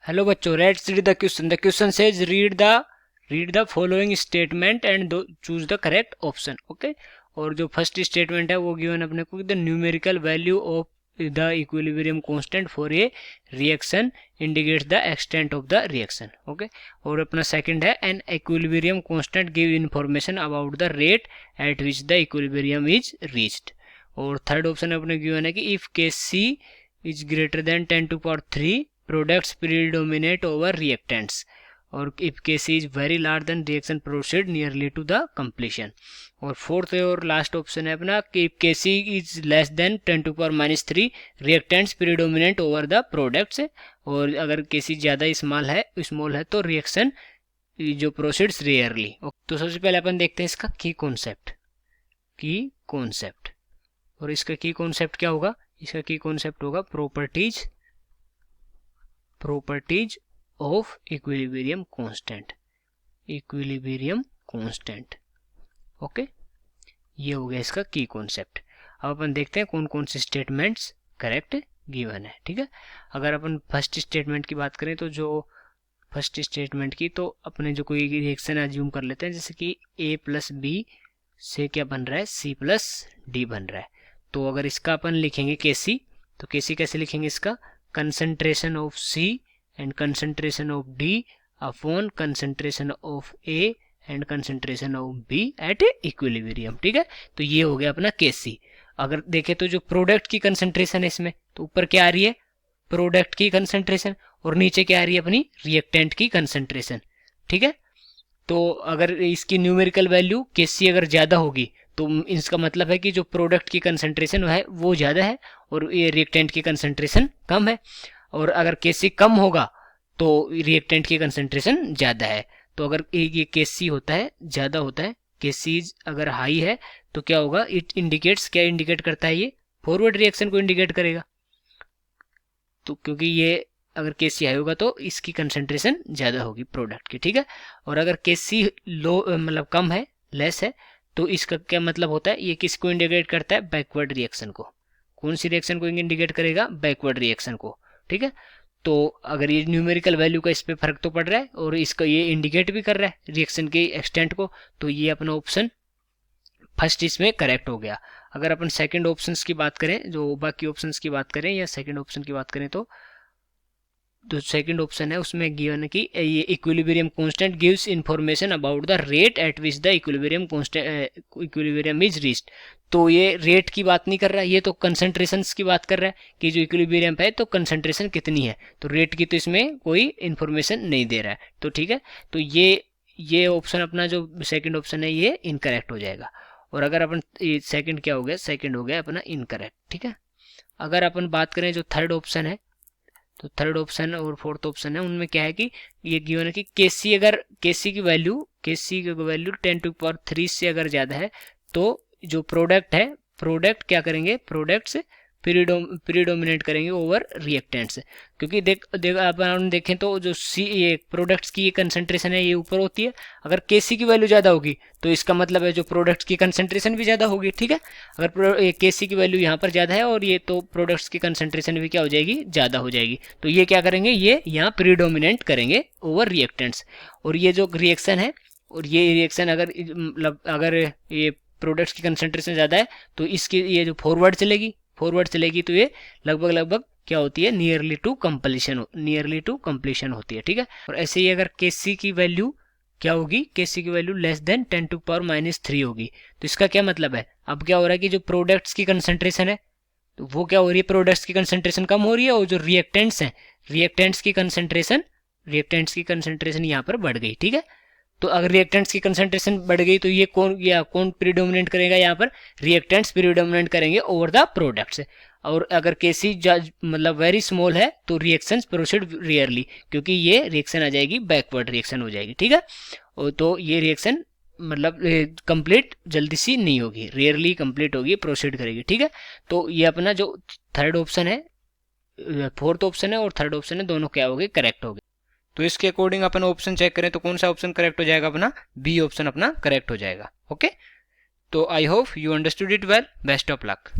Hello बच्चों, let's read the question. The question says read the following statement and choose the correct option. Okay, और जो first statement है वो given अपने को, the numerical value of the equilibrium constant for a reaction indicates the extent of the reaction. Okay, और अपना second है, an equilibrium constant give information about the rate at which the equilibrium is reached. और third option अपने given है कि if case C is greater than 10⁻³ products predominate over reactants, और if Kc is very large then reaction proceed nearly to the completion. और fourth और last option है अपना कि if Kc is less than 10⁻³ reactants predominate over the products, और अगर Kc ज़्यादा small है तो रिएक्शन जो प्रोसीड्स रेयरली. तो सबसे पहले अपन देखते हैं इसका की कॉन्सेप्ट. और इसका की कॉन्सेप्ट क्या होगा? इसका की कॉन्सेप्ट होगा properties of equilibrium constant. Okay, ये हो गया इसका की कॉन्सेप्ट. अब अपन देखते हैं कौन कौन से स्टेटमेंट्स करेक्ट गिवन है. ठीक है, अगर अपन फर्स्ट स्टेटमेंट की बात करें तो जो फर्स्ट स्टेटमेंट की, तो अपने जो कोई रिएक्शन एज्यूम कर लेते हैं, जैसे कि a + b से क्या बन रहा है, c + d बन रहा है. तो अगर इसका अपन लिखेंगे Kc, तो Kc कैसे लिखेंगे इसका? concentration of C and concentration of D upon concentration of A and concentration of B at equilibrium. ठीक है, तो ये हो गया अपना Kc. अगर देखें तो जो प्रोडक्ट की कंसंट्रेशन है इसमें, तो ऊपर क्या आ रही है? प्रोडक्ट की कंसंट्रेशन, और नीचे क्या आ रही है अपनी? रिएक्टेंट की कंसंट्रेशन. ठीक है, तो अगर इसकी न्यूमेरिकल वैल्यू Kc अगर ज़्यादा होगी तो इसका मतलब है कि जो प्रोडक्ट की कंसंट्रेशन है वो ज़्यादा है और ये रिएक्टेंट की कंसंट्रेशन कम है. और अगर Kc कम होगा तो रिएक्टेंट की कंसंट्रेशन ज़्यादा है. तो अगर ये Kc होता है, ज़्यादा होता है, Kc अगर हाई है तो क्या होगा? इट इंडिकेट्स, क्या इंडिकेट करता है? ये फॉरवर्ड रिएक्शन को इंडिकेट करेगा. तो क्योंकि ये अगर Kc हाई होगा तो इसकी कंसंट्रेशन ज़्यादा होगी प्रोडक्ट की. ठीक है, और अगर Kc लो मतलब कम है, लेस है, तो इसका क्या मतलब होता है? ये किसको इंडिकेट करता है? बैकवर्ड रिएक्शन को. कौन सी रिएक्शन को इंडिकेट करेगा? बैकवर्ड रिएक्शन को. ठीक है, तो अगर ये न्यूमेरिकल वैल्यू का इस पे फर्क तो पड़ रहा है और इसका ये इंडिकेट भी कर रहा है रिएक्शन के एक्सटेंट को, तो ये अपना ऑप्शन फर्स्ट इसमें करेक्ट हो गया. अगर अपन सेकंड ऑप्शंस की बात करें, जो बाकी ऑप्शंस की बात करें या सेकंड ऑप्शन की बात करें, तो सेकंड ऑप्शन है उसमें गिवन है कि ये equilibrium constant gives information about the rate at which the equilibrium is reached. तो ये रेट की बात नहीं कर रहा है, ये तो कंसंट्रेशंस की बात कर रहा है कि जो इक्विलिब्रियम है तो कंसंट्रेशन कितनी है. तो रेट की तो इसमें कोई इंफॉर्मेशन नहीं दे रहा है. तो ठीक है, तो ये ऑप्शन अपना जो सेकंड ऑप्शन है ये इनकरेक्ट हो जाएगा. और अगर अपन सेकंड क्या हो गया? सेकंड हो गया अपना इनकरेक्ट. ठीक है, अगर अपन बात करें जो थर्ड ऑप्शन है, तो थर्ड ऑप्शन और फोर्थ ऑप्शन है, उनमें क्या है कि ये गिवन है कि Kc की वैल्यू 10⁻³ से अगर ज़्यादा है तो जो प्रोडक्ट क्या करेंगे? प्रोडक्ट्स प्रीडोमिनेट करेंगे ओवर रिएक्टेंट्स. क्योंकि अपन देखें तो जो ये प्रोडक्ट्स की ये कंसंट्रेशन है ये ऊपर होती है. अगर Kc की वैल्यू ज़्यादा होगी तो इसका मतलब है जो प्रोडक्ट्स की कंसंट्रेशन भी ज़्यादा होगी. ठीक है, अगर Kc की वैल्यू यहाँ पर ज़्यादा है और ये तो प्रोडक्ट्स की कंसंट्रेशन भी क्या हो जाएगी? ज़्यादा हो जाएगी. तो ये क्या करेंगे? ये यहाँ प्रीडोमिनेट करेंगे ओवर रिएक्टेंट्स. और ये जो रिएक्शन है, और ये रिएक्शन अगर मतलब अगर ये प्रोडक्ट्स की कंसंट्रेशन ज़्यादा है तो इसकी ये जो फॉरवर्ड चलेगी तो ये लगभग क्या होती है? नियरली टू कंप्लीशन होती है. ठीक है, और ऐसे ही अगर Kc की वैल्यू क्या होगी? Kc की वैल्यू लेस देन 10⁻³ होगी. तो इसका क्या मतलब है? अब क्या हो रहा है कि जो प्रोडक्ट्स की कंसंट्रेशन है तो वो क्या हो रही है? प्रोडक्ट्स की कंसंट्रेशन कम हो रही है, और जो रिएक्टेंट्स हैं रिएक्टेंट्स की कंसंट्रेशन यहाँ पर बढ़ गई. ठीक है, तो अगर रिएक्टेंट्स की कंसंट्रेशन बढ़ गई तो ये कौन प्रीडोमिनेट करेगा? यहाँ पर रिएक्टेंट्स प्रीडोमिनेट करेंगे ओवर द प्रोडक्ट्स. और अगर Kc मतलब वेरी स्मॉल है तो रिएक्शंस प्रोसीड रियरली, क्योंकि ये रिएक्शन आ जाएगी, बैकवर्ड रिएक्शन हो जाएगी. ठीक है, तो ये रिएक्शन मतलब कंप्लीट जल्दी सी नहीं होगी, रेयरली कंप्लीट होगी, प्रोसीड करेगी. ठीक है, तो ये अपना जो थर्ड ऑप्शन है, फोर्थ ऑप्शन है और थर्ड ऑप्शन है, दोनों क्या हो गए? करेक्ट हो गए. तो इसके अकॉर्डिंग अपन ऑप्शन चेक करें तो कौन सा ऑप्शन करेक्ट हो जाएगा? अपना बी ऑप्शन अपना करेक्ट हो जाएगा. ओके, तो I hope you understood it well. Best of luck.